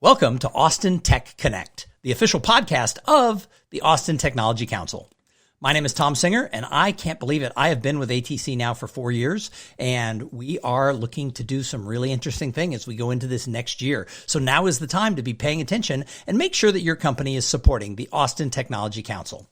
Welcome to Austin Tech Connect, the official podcast of the Austin Technology Council. My name is Thom Singer, and I can't believe it. I have been with ATC now for 4 years, and we are looking to do some really interesting things as we go into this next year. So now is the time to be paying attention and make sure that your company is supporting the Austin Technology Council.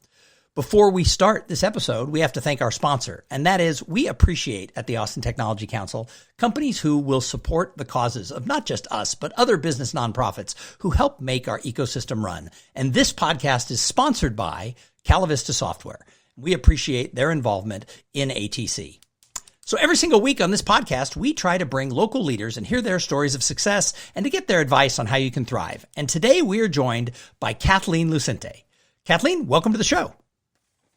Before we start this episode, we have to thank our sponsor, and that is we appreciate at the Austin Technology Council companies who will support the causes of not just us, but other business nonprofits who help make our ecosystem run. And this podcast is sponsored by Calavista Software. We appreciate their involvement in ATC. So every single week on this podcast, we try to bring local leaders and hear their stories of success and to get their advice on how you can thrive. And today we are joined by Kathleen Lucente. Kathleen, welcome to the show.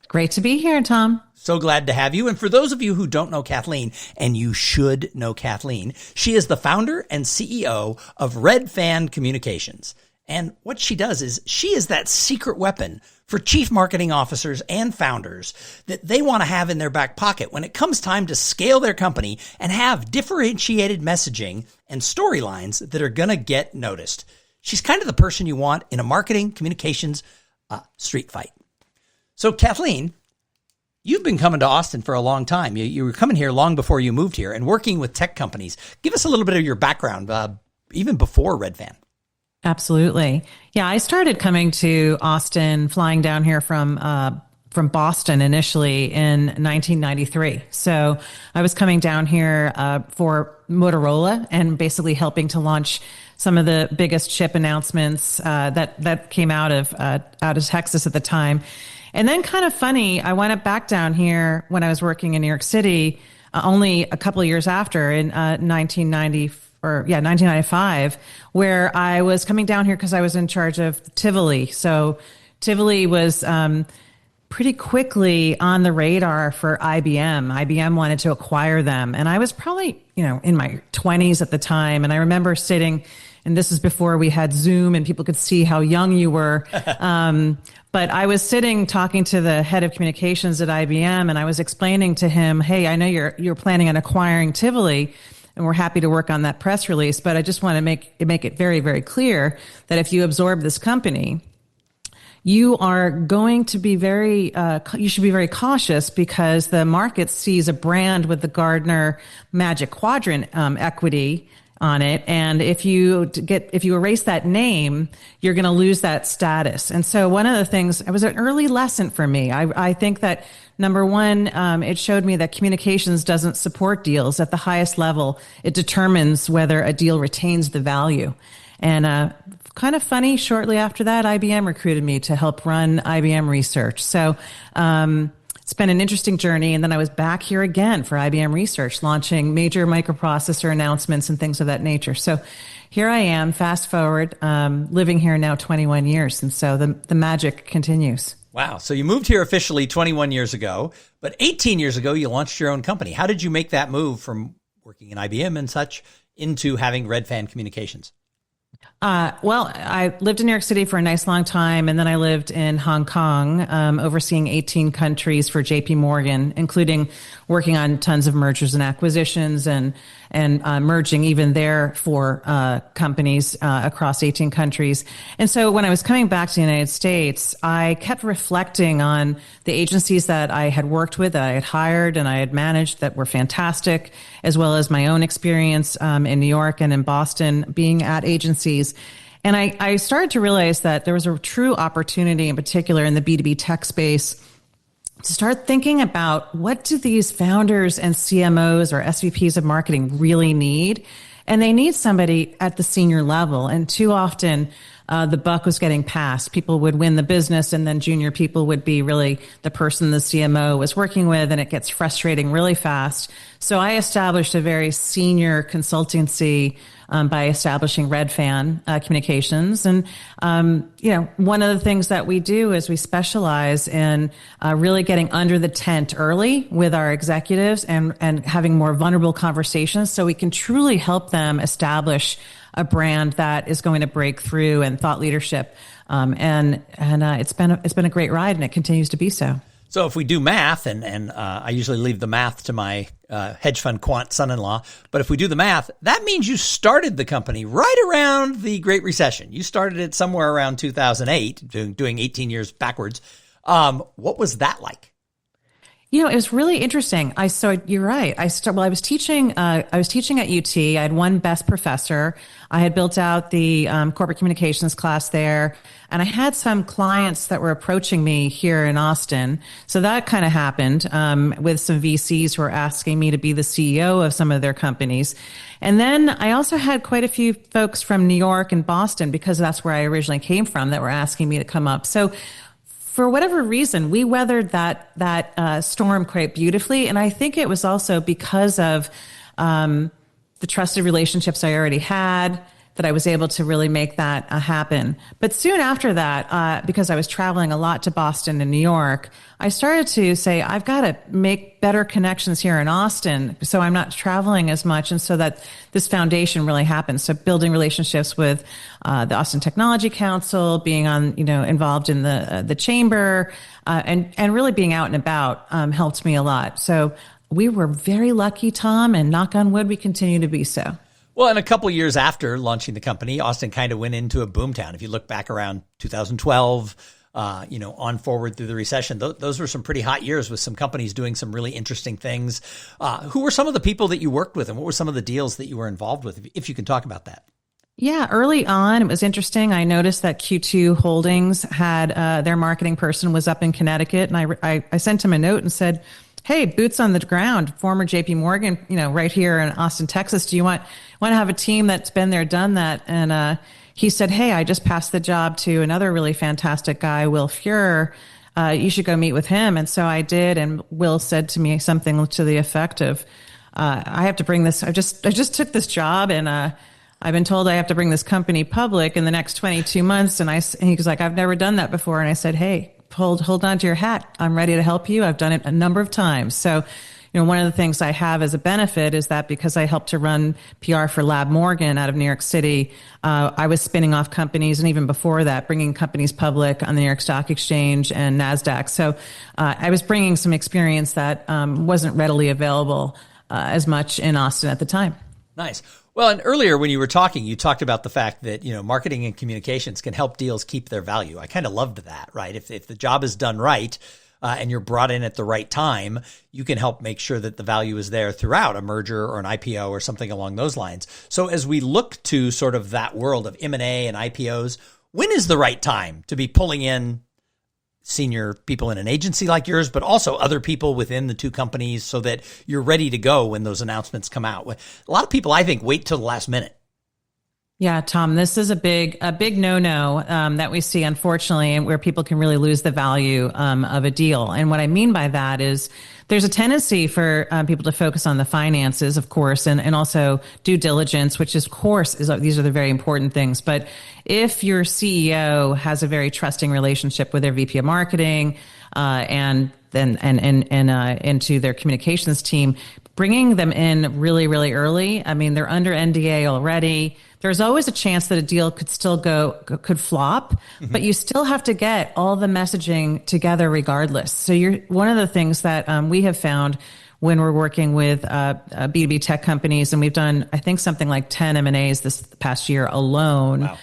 Great to be here, Tom. So glad to have you. And for those of you who don't know Kathleen, and you should know Kathleen, she is the founder and CEO of Red Fan Communications. And what she does is she is that secret weapon for chief marketing officers and founders that they want to have in their back pocket when it comes time to scale their company and have differentiated messaging and storylines that are going to get noticed. She's kind of the person you want in a marketing communications street fight. So Kathleen, you've been coming to Austin for a long time. You were coming here long before you moved here and working with tech companies. Give us a little bit of your background, even before Red Fan. Absolutely. Yeah, I started coming to Austin, flying down here from Boston initially in 1993. So I was coming down here for Motorola and basically helping to launch some of the biggest chip announcements that came out of Texas at the time. And then kind of funny, I went back down here when I was working in New York City only a couple of years after in 1995, where I was coming down here because I was in charge of Tivoli. So Tivoli was pretty quickly on the radar for IBM. IBM wanted to acquire them. And I was probably, in my 20s at the time. And I remember sitting, and this is before we had Zoom and people could see how young you were. But I was sitting talking to the head of communications at IBM, and I was explaining to him, hey, I know you're planning on acquiring Tivoli, and we're happy to work on that press release, but I just want to make it very, very clear that if you absorb this company, you are going to be you should be very cautious because the market sees a brand with the Gartner Magic Quadrant equity on it. And if you erase that name, you're going to lose that status. And so one of the things, it was an early lesson for me. I think that number one, it showed me that communications doesn't support deals at the highest level. It determines whether a deal retains the value. And, kind of funny, shortly after that, IBM recruited me to help run IBM research. So, it's been an interesting journey. And then I was back here again for IBM Research, launching major microprocessor announcements and things of that nature. So here I am, fast forward, living here now 21 years. And so the magic continues. Wow. So you moved here officially 21 years ago, but 18 years ago, you launched your own company. How did you make that move from working in IBM and such into having Red Fan Communications? Well, I lived in New York City for a nice long time, and then I lived in Hong Kong, overseeing 18 countries for JP Morgan, including working on tons of mergers and acquisitions and merging even there for companies across 18 countries. And so when I was coming back to the United States, I kept reflecting on the agencies that I had worked with, that I had hired and I had managed that were fantastic, as well as my own experience in New York and in Boston being at agencies. And I started to realize that there was a true opportunity, in particular in the B2B tech space, to start thinking about what do these founders and CMOs or SVPs of marketing really need? And they need somebody at the senior level. And too often, the buck was getting passed. People would win the business, and then junior people would be really the person the CMO was working with, and it gets frustrating really fast. So I established a very senior consultancy by establishing Red Fan Communications. And, one of the things that we do is we specialize in really getting under the tent early with our executives and having more vulnerable conversations so we can truly help them establish a brand that is going to break through and thought leadership. And it's been a great ride, and it continues to be so. So if we do math, and I usually leave the math to my hedge fund quant son-in-law. But if we do the math, that means you started the company right around the Great Recession. You started it somewhere around 2008, doing 18 years backwards. What was that like? You know, it was really interesting. So you're right. I was teaching at UT. I had one best professor. I had built out the corporate communications class there, and I had some clients that were approaching me here in Austin. So that kind of happened with some VCs who were asking me to be the CEO of some of their companies. And then I also had quite a few folks from New York and Boston, because that's where I originally came from, that were asking me to come up. So for whatever reason, we weathered that storm quite beautifully. And I think it was also because of the trusted relationships I already had, that I was able to really make that happen. But soon after that, because I was traveling a lot to Boston and New York, I started to say, I've got to make better connections here in Austin, so I'm not traveling as much, and so that this foundation really happens. So building relationships with the Austin Technology Council, being involved in the chamber, and really being out and about helped me a lot. So we were very lucky, Tom, and knock on wood, we continue to be so. Well, and a couple of years after launching the company, Austin kind of went into a boomtown. If you look back around 2012, on forward through the recession, those were some pretty hot years with some companies doing some really interesting things. Who were some of the people that you worked with, and what were some of the deals that you were involved with, if you can talk about that? Yeah, early on, it was interesting. I noticed that Q2 Holdings had their marketing person was up in Connecticut, and I sent him a note and said, hey, boots on the ground, former JP Morgan, right here in Austin, Texas. Do you want to have a team that's been there, done that? And he said, hey, I just passed the job to another really fantastic guy, Will Fuhrer. You should go meet with him. And so I did. And Will said to me something to the effect of, I have to bring this. I just took this job, and I've been told I have to bring this company public in the next 22 months. And he was like, I've never done that before. And I said, hey, hold on to your hat. I'm ready to help you. I've done it a number of times. So, one of the things I have as a benefit is that because I helped to run PR for Lab Morgan out of New York City, I was spinning off companies, and even before that, bringing companies public on the New York Stock Exchange and NASDAQ. So I was bringing some experience that wasn't readily available as much in Austin at the time. Nice. Well, and earlier when you were talking, you talked about the fact that, marketing and communications can help deals keep their value. I kind of loved that, right? If the job is done right, and you're brought in at the right time, you can help make sure that the value is there throughout a merger or an IPO or something along those lines. So as we look to sort of that world of M&A and IPOs, when is the right time to be pulling in senior people in an agency like yours, but also other people within the two companies so that you're ready to go when those announcements come out? A lot of people, I think, wait till the last minute. Yeah, Tom, this is a big no-no that we see, unfortunately, where people can really lose the value of a deal. And what I mean by that is there's a tendency for people to focus on the finances, of course, and also due diligence, which is, of course, these are the very important things. But if your CEO has a very trusting relationship with their VP of marketing and into their communications team, bringing them in really, really early. I mean, they're under NDA already. There's always a chance that a deal could still could flop, but you still have to get all the messaging together regardless. So one of the things that we have found when we're working with B2B tech companies, and we've done, I think, something like 10 M&As this past year alone. Wow.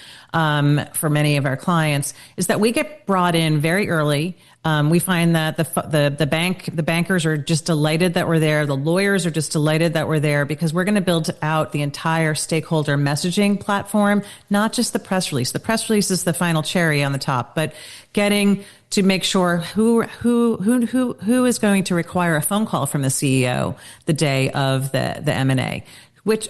For many of our clients, is that we get brought in very early. We find that the bankers are just delighted that we're there. The lawyers are just delighted that we're there, because we're going to build out the entire stakeholder messaging platform, not just the press release. The press release is the final cherry on the top, but getting to make sure who is going to require a phone call from the CEO the day of the M&A.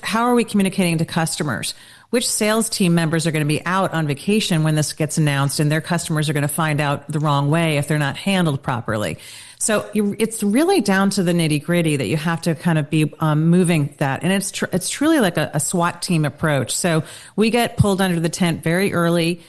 How are we communicating to customers? Which sales team members are going to be out on vacation when this gets announced, and their customers are going to find out the wrong way if they're not handled properly. So it's really down to the nitty gritty that you have to kind of be moving that. And it's truly like a SWAT team approach. So we get pulled under the tent very early.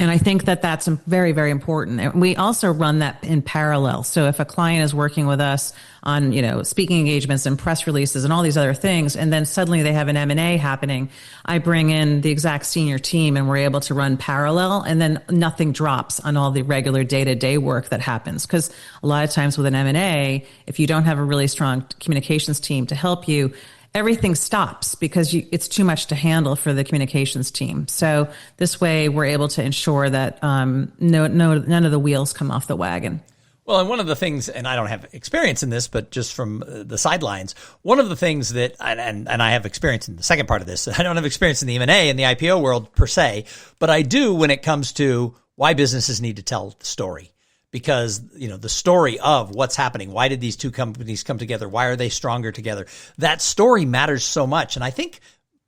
And I think that that's very, very important. And we also run that in parallel. So if a client is working with us on, speaking engagements and press releases and all these other things, and then suddenly they have an M&A happening, I bring in the exact senior team and we're able to run parallel, and then nothing drops on all the regular day-to-day work that happens. Because a lot of times with an M&A, if you don't have a really strong communications team to help you, everything stops because it's too much to handle for the communications team. So this way we're able to ensure that none of the wheels come off the wagon. Well, and one of the things, and I don't have experience in this, but just from the sidelines, one of the things that, and I have experience in the second part of this, I don't have experience in the M&A and the IPO world per se, but I do when it comes to why businesses need to tell the story. Because, the story of what's happening, why did these two companies come together? Why are they stronger together? That story matters so much. And I think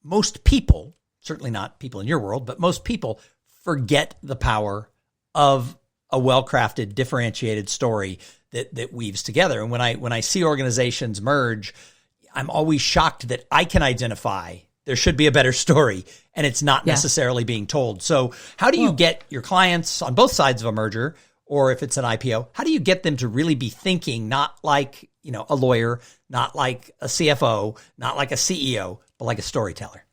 most people, certainly not people in your world, but most people forget the power of a well-crafted, differentiated story that weaves together. And when I see organizations merge, I'm always shocked that I can identify there should be a better story and it's not necessarily being told. So how do you get your clients on both sides of a merger, or if it's an IPO, how do you get them to really be thinking not like, a lawyer, not like a CFO, not like a CEO, but like a storyteller?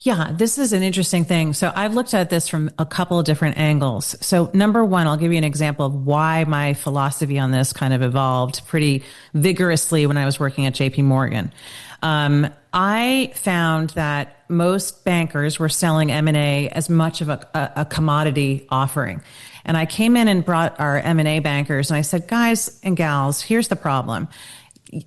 Yeah, this is an interesting thing. So I've looked at this from a couple of different angles. So number one, I'll give you an example of why my philosophy on this kind of evolved pretty vigorously when I was working at JP Morgan. I found that most bankers were selling M&A as much of a commodity offering. And I came in and brought our M&A bankers and I said, guys and gals, here's the problem.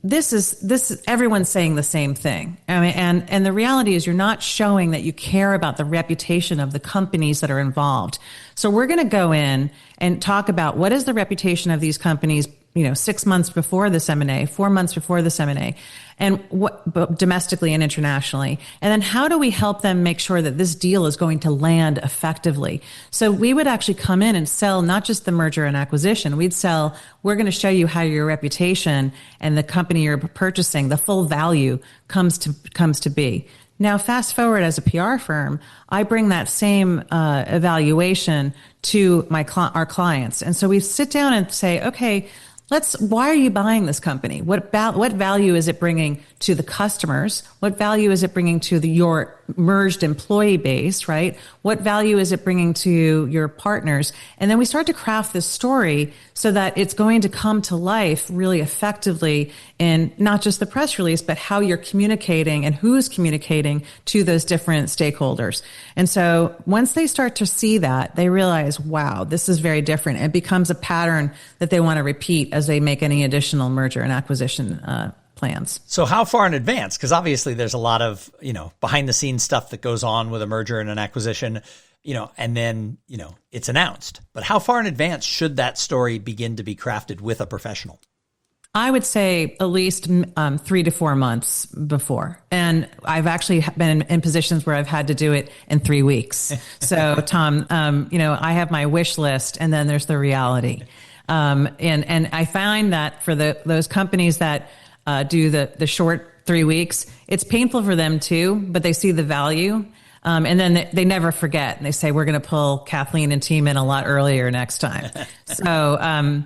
This is everyone's saying the same thing. I mean, and the reality is you're not showing that you care about the reputation of the companies that are involved. So we're going to go in and talk about what is the reputation of these companies, 6 months before this M&A, 4 months before this M&A, and what domestically and internationally. And then how do we help them make sure that this deal is going to land effectively? So we would actually come in and sell not just the merger and acquisition. We'd sell, we're going to show you how your reputation and the company you're purchasing, the full value comes to be. Now, fast forward as a PR firm, I bring that same evaluation to our clients. And so we sit down and say, okay, why are you buying this company? What value is it bringing to the customers? What value is it bringing to your merged employee base, right? What value is it bringing to your partners? And then we start to craft this story so that it's going to come to life really effectively in not just the press release, but how you're communicating and who's communicating to those different stakeholders. And so once they start to see that, they realize, wow, this is very different. It becomes a pattern that they want to repeat as they make any additional merger and acquisition plans. So how far in advance? Because obviously there's a lot of, behind the scenes stuff that goes on with a merger and an acquisition, and then, it's announced. But how far in advance should that story begin to be crafted with a professional? I would say at least 3 to 4 months before. And I've actually been in positions where I've had to do it in 3 weeks. So Tom, I have my wish list and then there's the reality. And I find that for those companies that do the short 3 weeks, it's painful for them too, but they see the value. And then they never forget. And they say, we're going to pull Kathleen and team in a lot earlier next time. So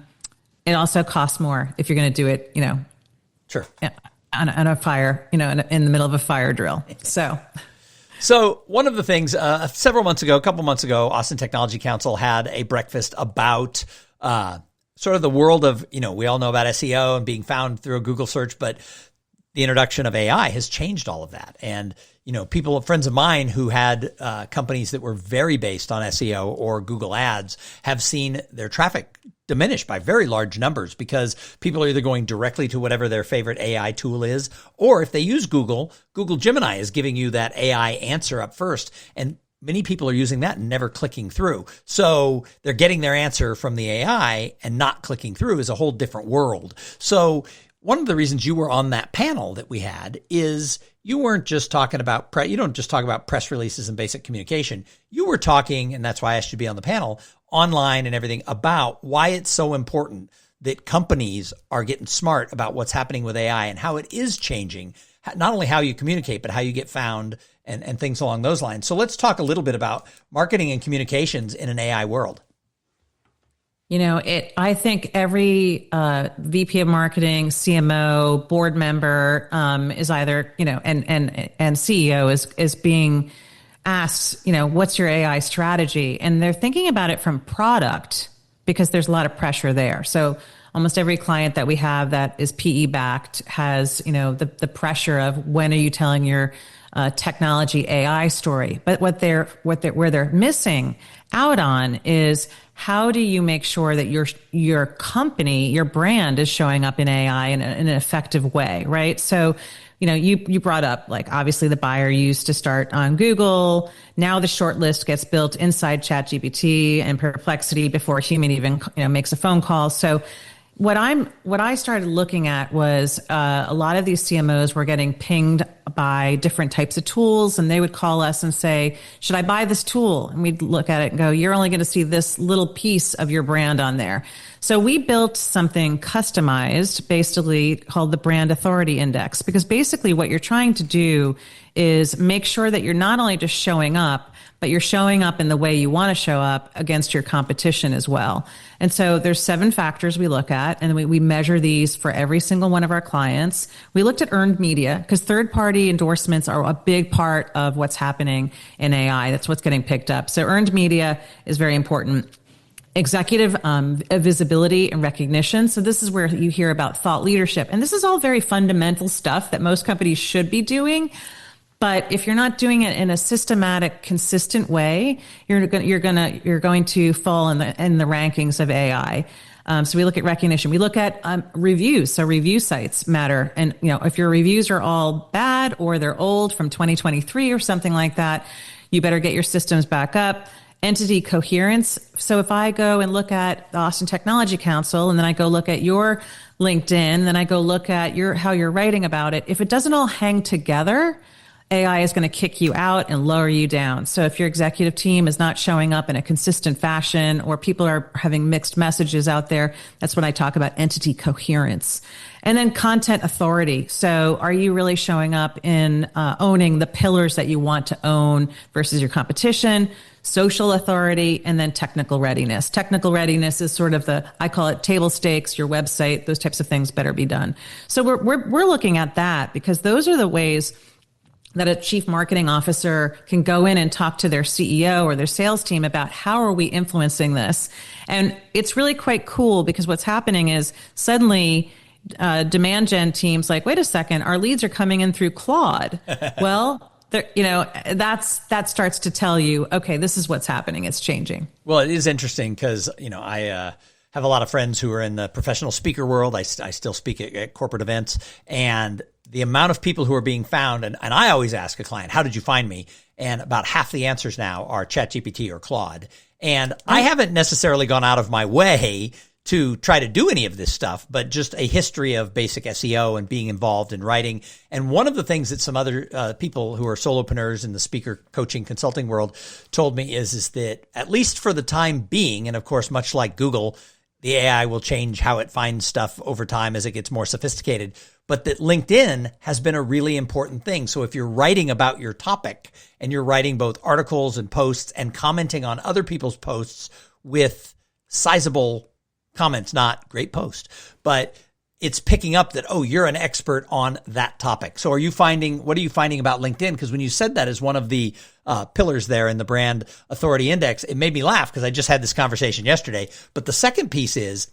it also costs more if you're going to do it, sure, on a fire, in the middle of a fire drill. So one of the things, a couple months ago, Austin Technology Council had a breakfast about sort of the world of, we all know about SEO and being found through a Google search, but the introduction of AI has changed all of that. And, friends of mine who had companies that were very based on SEO or Google ads have seen their traffic diminish by very large numbers because people are either going directly to whatever their favorite AI tool is, or if they use Google Gemini is giving you that AI answer up first. And many people are using that and never clicking through. So they're getting their answer from the AI and not clicking through is a whole different world. So one of the reasons you were on that panel that we had is you weren't just talking about, you don't just talk about press releases and basic communication. You were talking, and that's why I asked you to be on the panel, online and everything about why it's so important that companies are getting smart about what's happening with AI and how it is changing, not only how you communicate, but how you get found and things along those lines. So let's talk a little bit about marketing and communications in an AI world. I think every VP of marketing, CMO, board member is either, and CEO is being asked, what's your AI strategy? And they're thinking about it from product because there's a lot of pressure there. So almost every client that we have that is PE backed has, the pressure of when are you telling your technology AI story? But where they're missing out on is how do you make sure that your company, your brand is showing up in AI in an effective way, right? So, you brought up, like, obviously the buyer used to start on Google. Now the short list gets built inside ChatGPT and Perplexity before a human even, makes a phone call. So what I started looking at was a lot of these CMOs were getting pinged by different types of tools, and they would call us and say, should I buy this tool? And we'd look at it and go, you're only going to see this little piece of your brand on there. So we built something customized, basically called the Brand Authority Index, because basically what you're trying to do is make sure that you're not only just showing up, but you're showing up in the way you want to show up against your competition as well. And so there's 7 factors we look at, and we measure these for every single one of our clients. We looked at earned media because third-party endorsements are a big part of what's happening in AI. That's what's getting picked up. So earned media is very important. Executive visibility and recognition. So this is where you hear about thought leadership. And this is all very fundamental stuff that most companies should be doing. But if you're not doing it in a systematic, consistent way, you're going to fall in the rankings of AI. So we look at recognition. We look at reviews. So review sites matter. And if your reviews are all bad or they're old from 2023 or something like that, you better get your systems back up. Entity coherence. So if I go and look at the Austin Technology Council, and then I go look at your LinkedIn, then I go look at how you're writing about it, if it doesn't all hang together, AI is going to kick you out and lower you down. So if your executive team is not showing up in a consistent fashion, or people are having mixed messages out there, that's when I talk about entity coherence. And then content authority. So are you really showing up in owning the pillars that you want to own versus your competition? Social authority, and then technical readiness. Technical readiness is sort of I call it table stakes, your website, those types of things better be done. So we're looking at that because those are the ways that a chief marketing officer can go in and talk to their CEO or their sales team about how are we influencing this. And it's really quite cool because what's happening is suddenly demand gen teams like, wait a second, our leads are coming in through Claude. Well, that starts to tell you, okay, this is what's happening. It's changing. Well, it is interesting because, I have a lot of friends who are in the professional speaker world. I still speak at corporate events, and the amount of people who are being found, and I always ask a client, how did you find me? And about half the answers now are ChatGPT or Claude. And I haven't necessarily gone out of my way to try to do any of this stuff, but just a history of basic SEO and being involved in writing. And one of the things that some other people who are solopreneurs in the speaker coaching consulting world told me is that at least for the time being, and of course, much like Google, the AI will change how it finds stuff over time as it gets more sophisticated, but that LinkedIn has been a really important thing. So if you're writing about your topic and you're writing both articles and posts and commenting on other people's posts with sizable comments, not great post, but it's picking up that, oh, you're an expert on that topic. So what are you finding about LinkedIn? Because when you said that as one of the pillars there in the Brand Authority Index, it made me laugh because I just had this conversation yesterday. But the second piece is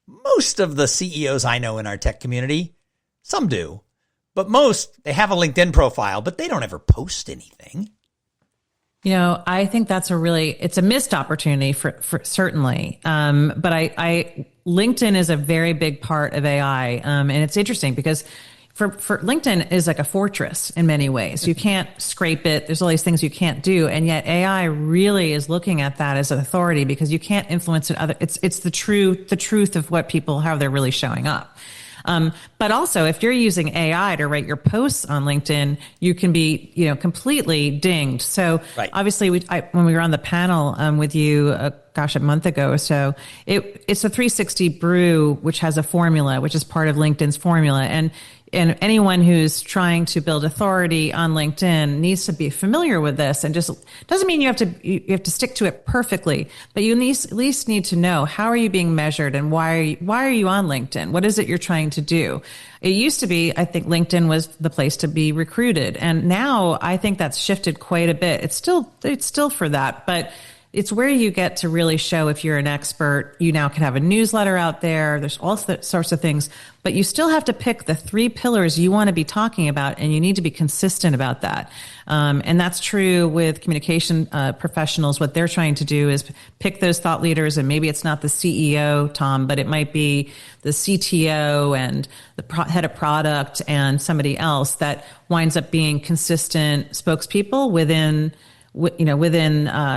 most of the CEOs I know in our tech community, some do, but most, they have a LinkedIn profile, but they don't ever post anything. I think that's it's a missed opportunity for certainly. But LinkedIn is a very big part of AI. And it's interesting because for LinkedIn is like a fortress in many ways. You can't scrape it. There's all these things you can't do. And yet AI really is looking at that as an authority because you can't influence it. It's the truth of what how they're really showing up. But also, if you're using AI to write your posts on LinkedIn, you can be, completely dinged. So right. Obviously, when we were on the panel with you, a month ago or so, it's a 360 brew, which has a formula, which is part of LinkedIn's formula. And and anyone who's trying to build authority on LinkedIn needs to be familiar with this, and just doesn't mean you have to stick to it perfectly, but you at least need to know, how are you being measured, and why are you on LinkedIn? What is it you're trying to do? It used to be, I think LinkedIn was the place to be recruited, and now I think that's shifted quite a bit. It's still for that, but it's where you get to really show if you're an expert. You now can have a newsletter out there. There's all sorts of things, but you still have to pick the 3 pillars you want to be talking about, and you need to be consistent about that. And that's true with communication professionals. What they're trying to do is pick those thought leaders, and maybe it's not the CEO, Tom, but it might be the CTO and the head of product and somebody else that winds up being consistent spokespeople within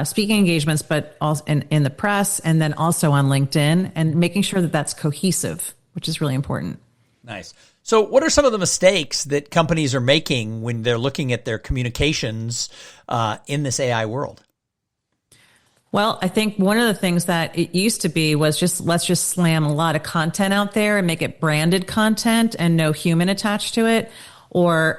speaking engagements, but also in the press, and then also on LinkedIn, and making sure that that's cohesive, which is really important. Nice. So what are some of the mistakes that companies are making when they're looking at their communications in this AI world? Well, I think one of the things that it used to be was let's just slam a lot of content out there and make it branded content and no human attached to it, or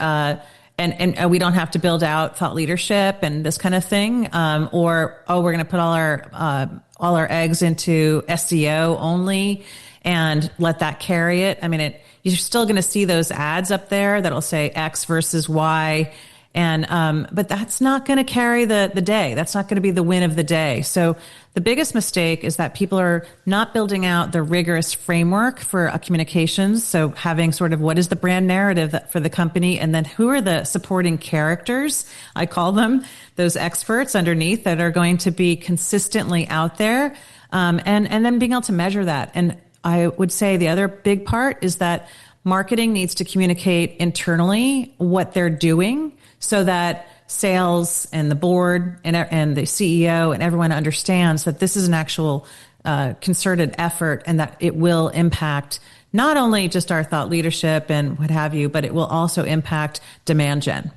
and we don't have to build out thought leadership and this kind of thing, or we're going to put all our eggs into SEO only and let that carry it. I mean, you're still going to see those ads up there that'll say X versus Y, and but that's not going to carry the day. That's not going to be the win of the day. So the biggest mistake is that people are not building out the rigorous framework for communications. So having sort of, what is the brand narrative for the company? And then who are the supporting characters? I call them those experts underneath that are going to be consistently out there. And then being able to measure that. And I would say the other big part is that marketing needs to communicate internally what they're doing, so that sales and the board and the CEO and everyone understands that this is an actual concerted effort, and that it will impact not only just our thought leadership and what have you, but it will also impact demand gen.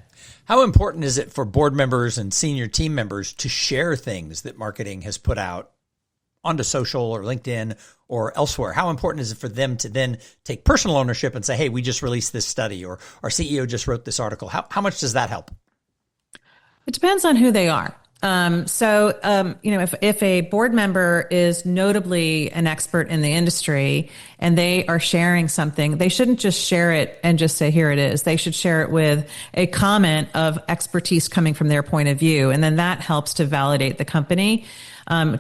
How important is it for board members and senior team members to share things that marketing has put out onto social or LinkedIn or elsewhere? How important is it for them to then take personal ownership and say, hey, we just released this study, or our CEO just wrote this article? How much does that help? It depends on who they are. If a board member is notably an expert in the industry and they are sharing something, they shouldn't just share it and just say, here it is. They should share it with a comment of expertise coming from their point of view. And then that helps to validate the company.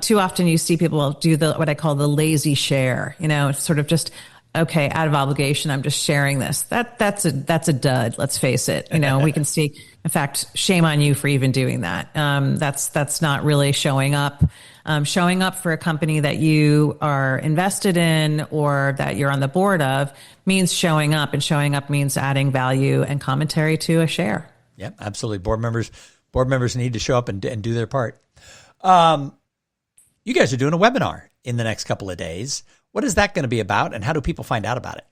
Too often you see people do what I call the lazy share. It's sort of just, okay, out of obligation, I'm just sharing this. That's a dud. Let's face it. We can see, in fact, shame on you for even doing that. That's not really showing up. Showing up for a company that you are invested in or that you're on the board of means showing up, and showing up means adding value and commentary to a share. Yeah, absolutely. Board members need to show up and do their part. You guys are doing a webinar in the next couple of days. What is that going to be about, and how do people find out about it?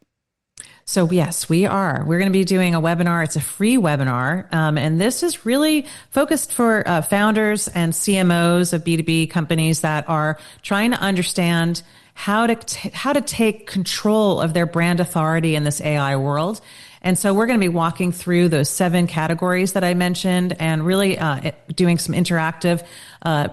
So yes, we are. We're going to be doing a webinar. It's a free webinar. And this is really focused for founders and CMOs of B2B companies that are trying to understand how to take control of their brand authority in this AI world. And so we're going to be walking through those 7 categories that I mentioned, and really doing some interactive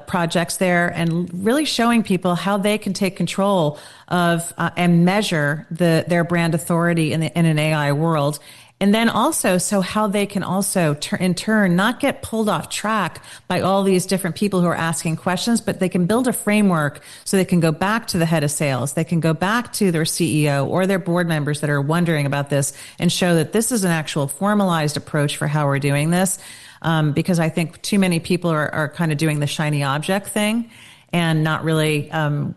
projects there, and really showing people how they can take control of and measure their brand authority in an AI world. And then also, so how they can also in turn not get pulled off track by all these different people who are asking questions, but they can build a framework so they can go back to the head of sales. They can go back to their CEO or their board members that are wondering about this, and show that this is an actual formalized approach for how we're doing this. Because I think too many people are kind of doing the shiny object thing, and not really,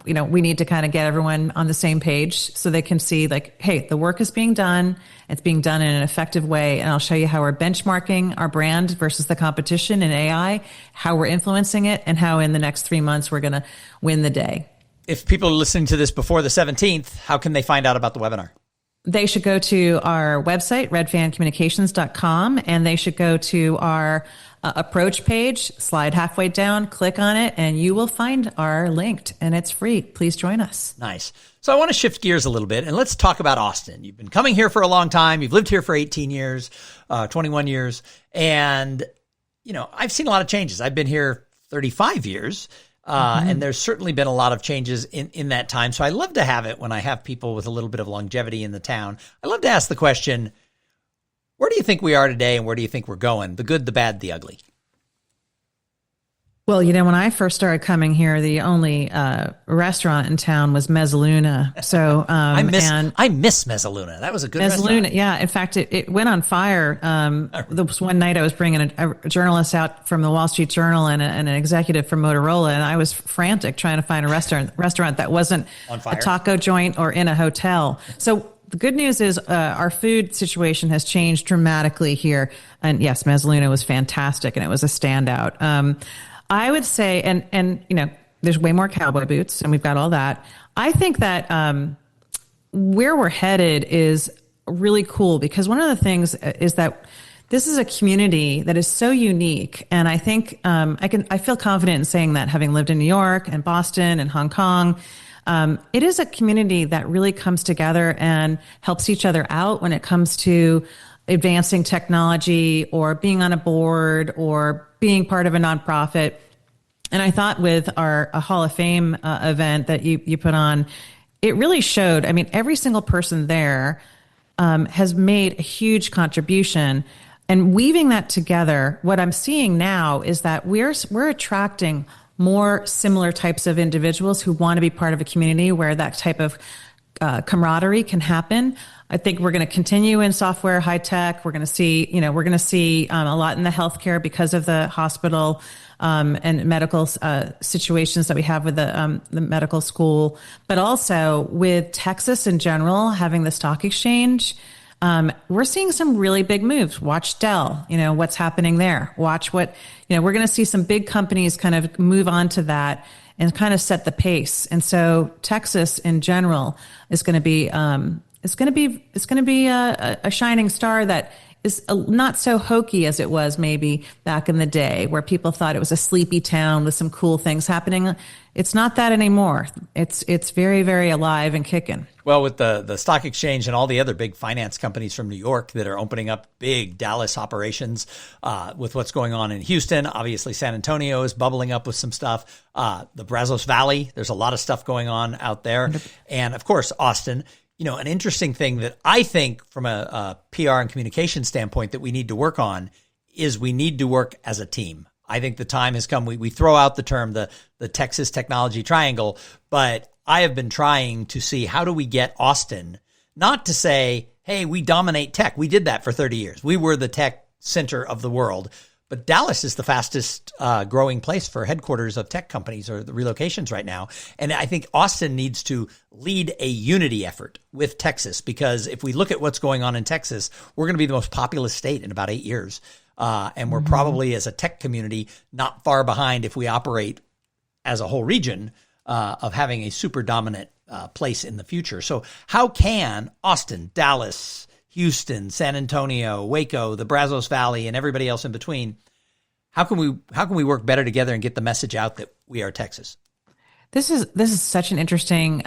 we need to kind of get everyone on the same page so they can see, like, hey, the work is being done. It's being done in an effective way. And I'll show you how we're benchmarking our brand versus the competition in AI, how we're influencing it, and how in the next 3 months we're going to win the day. If people are listening to this before the 17th, how can they find out about the webinar? They should go to our website, redfancommunications.com, and they should go to our approach page, slide halfway down, click on it, and you will find our linked, and it's free. Please join us. Nice. So I want to shift gears a little bit and let's talk about Austin. You've been coming here for a long time. You've lived here for 18 years, 21 years. And, I've seen a lot of changes. I've been here 35 years. And there's certainly been a lot of changes in that time. So I love to have it when I have people with a little bit of longevity in the town. I love to ask the question, where do you think we are today and where do you think we're going? The good, the bad, the ugly. Well, when I first started coming here, the only restaurant in town was Mezzaluna. So I miss Mezzaluna. That was a good restaurant. Yeah. In fact, it went on fire. There was one night I was bringing a journalist out from the Wall Street Journal and an executive from Motorola, and I was frantic trying to find a restaurant that wasn't on fire, a taco joint or in a hotel. So the good news is our food situation has changed dramatically here. And yes, Mezzaluna was fantastic, and it was a standout. I would say, and there's way more cowboy boots, and we've got all that. I think that where we're headed is really cool, because one of the things is that this is a community that is so unique, and I think I feel confident in saying that, having lived in New York and Boston and Hong Kong. It is a community that really comes together and helps each other out when it comes to advancing technology or being on a board or being part of a nonprofit. And I thought with our Hall of Fame event that you put on, it really showed, every single person there has made a huge contribution. And weaving that together, what I'm seeing now is that we're attracting more similar types of individuals who want to be part of a community where that type of camaraderie can happen. I think we're going to continue in software, high tech. We're going to see, a lot in the healthcare because of the hospital and medical situations that we have with the medical school, but also with Texas in general having the stock exchange. We're seeing some really big moves. Watch Dell, what's happening there. Watch what, we're going to see some big companies kind of move on to that and kind of set the pace. And so Texas in general is going to be, it's going to be a shining star that is not so hokey as it was maybe back in the day, where people thought it was a sleepy town with some cool things happening. It's not that anymore. It's very, very alive and kicking. Well, with the stock exchange and all the other big finance companies from New York that are opening up big Dallas operations, with what's going on in Houston, obviously San Antonio is bubbling up with some stuff. The Brazos Valley, there's a lot of stuff going on out there. And of course, Austin. An interesting thing that I think from a PR and communication standpoint that we need to work on is we need to work as a team. I think the time has come. We throw out the term, the Texas Technology Triangle, but I have been trying to see how do we get Austin, not to say, hey, we dominate tech. We did that for 30 years. We were the tech center of the world. But Dallas is the fastest growing place for headquarters of tech companies or the relocations right now. And I think Austin needs to lead a unity effort with Texas, because if we look at what's going on in Texas, we're going to be the most populous state in about 8 years. And we're probably, as a tech community, not far behind if we operate as a whole region of having a super dominant place in the future. So how can Austin, Dallas, Houston, San Antonio, Waco, the Brazos Valley, and everybody else in between, how can we work better together and get the message out that we are Texas? This is such an interesting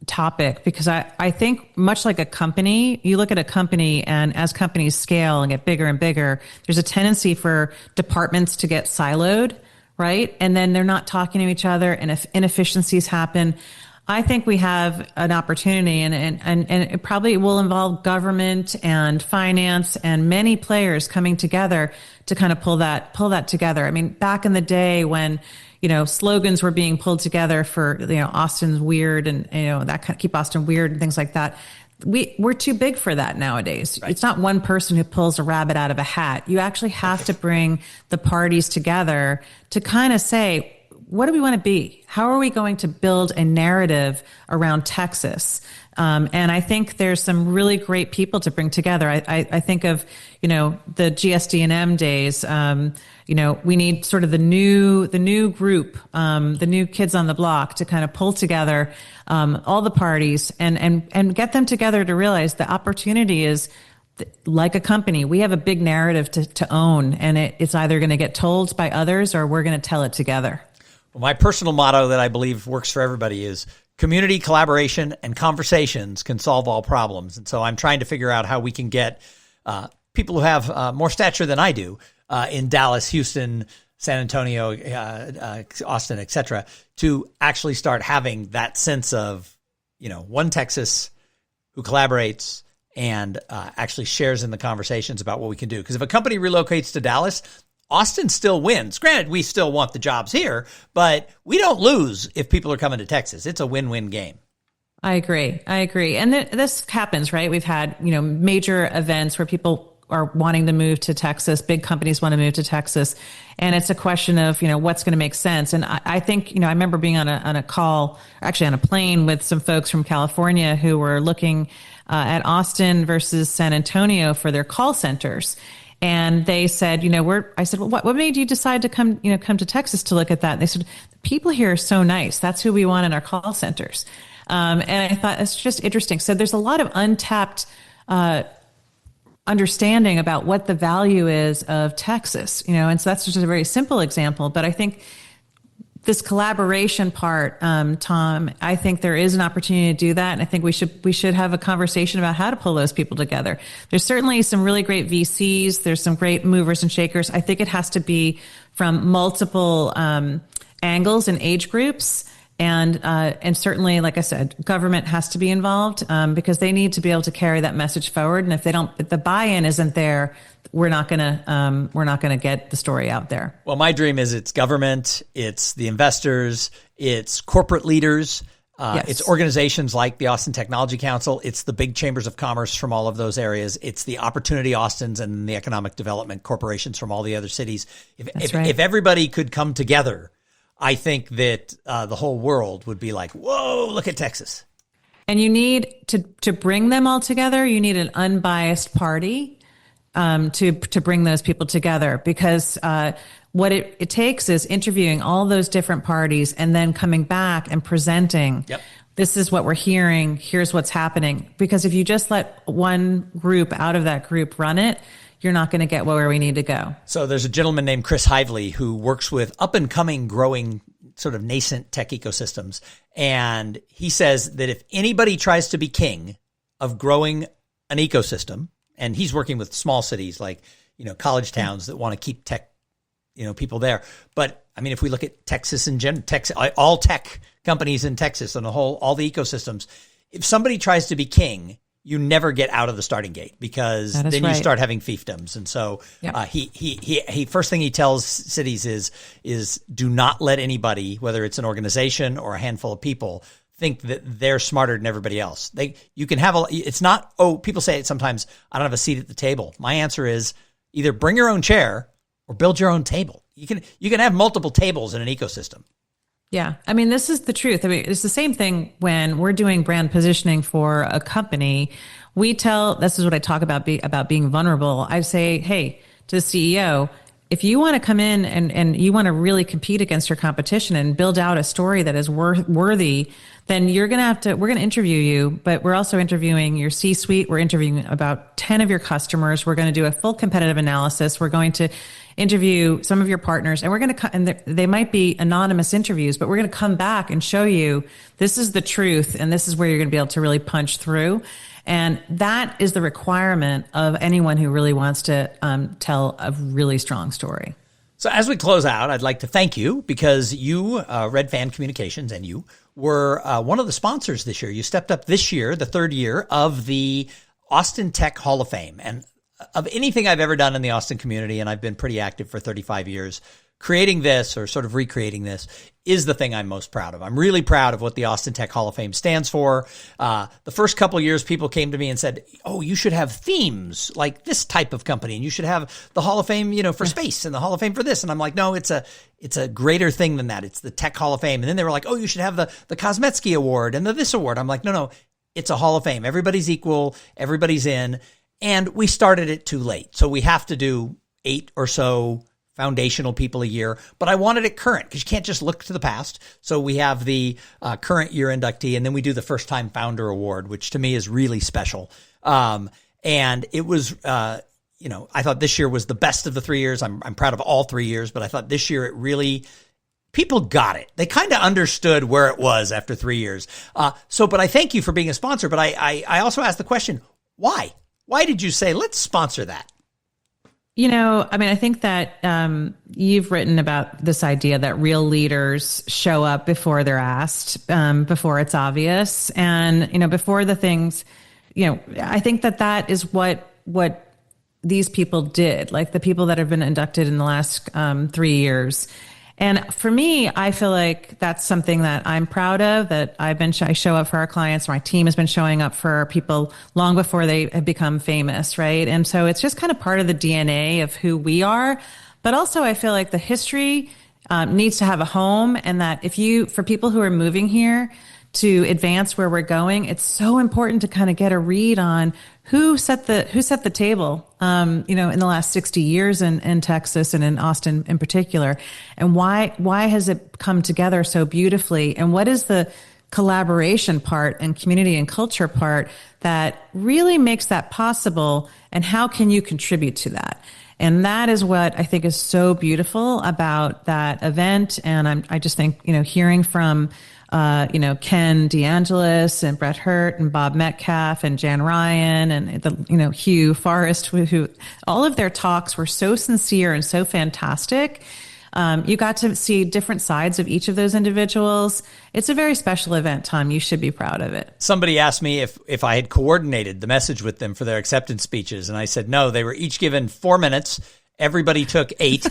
topic, because I think much like a company, you look at a company, and as companies scale and get bigger and bigger, there's a tendency for departments to get siloed, right? And then they're not talking to each other, and if inefficiencies happen. I think we have an opportunity, and it probably will involve government and finance and many players coming together to kind of pull that together. Back in the day when, slogans were being pulled together for, Austin's weird and, that kind of keep Austin weird and things like that. We're too big for that nowadays. Right. It's not one person who pulls a rabbit out of a hat. You actually have to bring the parties together to kind of say, what do we want to be? How are we going to build a narrative around Texas? And I think there's some really great people to bring together. I think of, the GSD&M days. We need sort of the new group, the new kids on the block to kind of pull together all the parties and get them together to realize the opportunity is like a company, we have a big narrative to own, and it's either going to get told by others or we're going to tell it together. Well, my personal motto that I believe works for everybody is community, collaboration, and conversations can solve all problems. And so I'm trying to figure out how we can get people who have more stature than I do in Dallas, Houston, San Antonio, Austin, et cetera, to actually start having that sense of, one Texas who collaborates and actually shares in the conversations about what we can do. Because if a company relocates to Dallas, Austin still wins. Granted, we still want the jobs here, but we don't lose if people are coming to Texas. It's a win-win game. I agree. And this happens, right? We've had, major events where people are wanting to move to Texas. Big companies want to move to Texas. And it's a question of, what's going to make sense. And I think, I remember being on a call, actually on a plane with some folks from California who were looking at Austin versus San Antonio for their call centers. And they said, I said, well, what made you decide to come to Texas to look at that? And they said, the people here are so nice. That's who we want in our call centers. And I thought it's just interesting. So there's a lot of untapped, understanding about what the value is of Texas, and so that's just a very simple example. But I think this collaboration part, Tom, I think there is an opportunity to do that. And I think we should have a conversation about how to pull those people together. There's certainly some really great VCs. There's some great movers and shakers. I think it has to be from multiple angles and age groups. And certainly, like I said, government has to be involved because they need to be able to carry that message forward. And if the buy-in isn't there, we're not gonna get the story out there. Well, my dream is it's government, it's the investors, it's corporate leaders, yes. It's organizations like the Austin Technology Council, it's the big chambers of commerce from all of those areas, it's the Opportunity Austins and the economic development corporations from all the other cities. If everybody could come together, I think that the whole world would be like, whoa, look at Texas. And you need to bring them all together. You need an unbiased party to bring those people together, because what it takes is interviewing all those different parties and then coming back and presenting. Yep. This is what we're hearing. Here's what's happening. Because if you just let one group out of that group run it, you're not going to get where we need to go. So there's a gentleman named Chris Hively who works with up and coming, growing, sort of nascent tech ecosystems. And he says that if anybody tries to be king of growing an ecosystem, and he's working with small cities like, college towns that want to keep tech, people there. But I mean, if we look at Texas and Texas, all tech companies in Texas and all the ecosystems, if somebody tries to be king, you never get out of the starting gate, because then you start having fiefdoms. And so he first thing he tells cities is do not let anybody, whether it's an organization or a handful of people, think that they're smarter than everybody else. You can have it's not, people say it sometimes, I don't have a seat at the table. My answer is either bring your own chair or build your own table. You can have multiple tables in an ecosystem. Yeah. I mean, this is the truth. I mean, it's the same thing when we're doing brand positioning for a company. This is what I talk about being vulnerable. I say, hey, to the CEO, if you want to come in and you want to really compete against your competition and build out a story that is worthy, then we're going to interview you, but we're also interviewing your C-suite. We're interviewing about 10 of your customers. We're going to do a full competitive analysis. We're going to interview some of your partners, and we're going to, and they might be anonymous interviews, but we're going to come back and show you this is the truth, and this is where you're going to be able to really punch through. And that is the requirement of anyone who really wants to tell a really strong story. So as we close out, I'd like to thank you, because you, Red Fan Communications, and you were one of the sponsors this year. You stepped up this year, the third year of the Austin Tech Hall of Fame. And of anything I've ever done in the Austin community, and I've been pretty active for 35 years, creating this or sort of recreating this is the thing I'm most proud of. I'm really proud of what the Austin Tech Hall of Fame stands for. The first couple of years, people came to me and said, oh, you should have themes like this type of company, and you should have the Hall of Fame, for space, and the Hall of Fame for this. And I'm like, no, it's a greater thing than that. It's the Tech Hall of Fame. And then they were like, oh, you should have the Kosmetsky Award and the this award. I'm like, no, it's a Hall of Fame. Everybody's equal. Everybody's in. And we started it too late. So we have to do 8 or so foundational people a year, but I wanted it current, because you can't just look to the past. So we have the current year inductee, and then we do the first time founder award, which to me is really special. And it was, I thought this year was the best of the 3 years. I'm proud of all 3 years, but I thought this year it really, people got it. They kind of understood where it was after 3 years. But I thank you for being a sponsor. But I also asked the question, why? Why did you say, let's sponsor that? I think that you've written about this idea that real leaders show up before they're asked, before it's obvious. And, before the things, I think that is what these people did, like the people that have been inducted in the last 3 years. And for me, I feel like that's something that I'm proud of, that I show up for our clients. My team has been showing up for people long before they have become famous, right? And so it's just kind of part of the DNA of who we are. But also I feel like the history needs to have a home, and that for people who are moving here to advance where we're going, it's so important to kind of get a read on who set the table, in the last 60 years in Texas and in Austin in particular, and why has it come together so beautifully, and what is the collaboration part and community and culture part that really makes that possible, and how can you contribute to that? And that is what I think is so beautiful about that event. And I just think, hearing from Ken DeAngelis and Brett Hurt and Bob Metcalf and Jan Ryan and Hugh Forrest, who all of their talks were so sincere and so fantastic. You got to see different sides of each of those individuals. It's a very special event, Tom. You should be proud of it. Somebody asked me if I had coordinated the message with them for their acceptance speeches, and I said no. They were each given 4 minutes. Everybody took 8.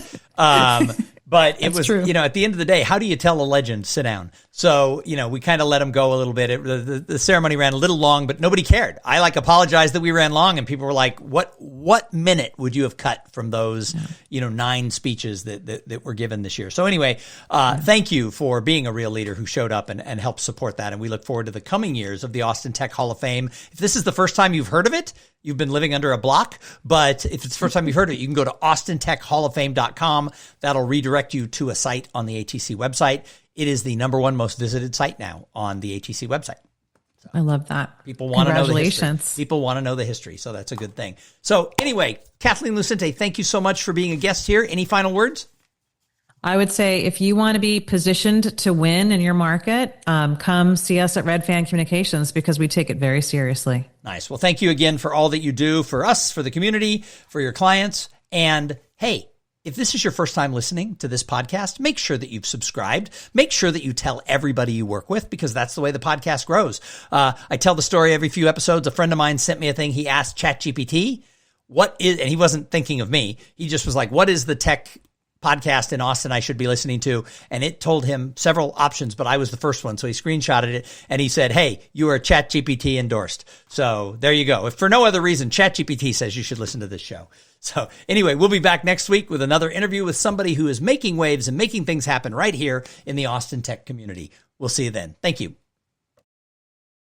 But it was, true. At the end of the day, how do you tell a legend, sit down? So, we kind of let them go a little bit. The ceremony ran a little long, but nobody cared. I apologized that we ran long, and people were like, what minute would you have cut from those, 9 speeches that were given this year? So anyway, thank you for being a real leader who showed up and helped support that. And we look forward to the coming years of the Austin Tech Hall of Fame. If this is the first time you've heard of it, you've been living under a block. But if it's the first time you've heard of it, you can go to austintechhalloffame.com. That'll redirect you to a site on the ATC website. It is the #1 most visited site now on the ATC website. So I love that. People want to know the history. People want to know the history, so that's a good thing. So anyway, Kathleen Lucente, thank you so much for being a guest here. Any final words? I would say if you want to be positioned to win in your market, come see us at Red Fan Communications, because we take it very seriously. Nice. Well, thank you again for all that you do for us, for the community, for your clients. And hey, if this is your first time listening to this podcast, make sure that you've subscribed. Make sure that you tell everybody you work with, because that's the way the podcast grows. I tell the story every few episodes. A friend of mine sent me a thing. He asked ChatGPT, and he wasn't thinking of me. He just was like, what is the tech podcast in Austin I should be listening to? And it told him several options, but I was the first one. So he screenshotted it and he said, hey, you are ChatGPT endorsed. So there you go. If for no other reason, ChatGPT says you should listen to this show. So anyway, we'll be back next week with another interview with somebody who is making waves and making things happen right here in the Austin tech community. We'll see you then. Thank you.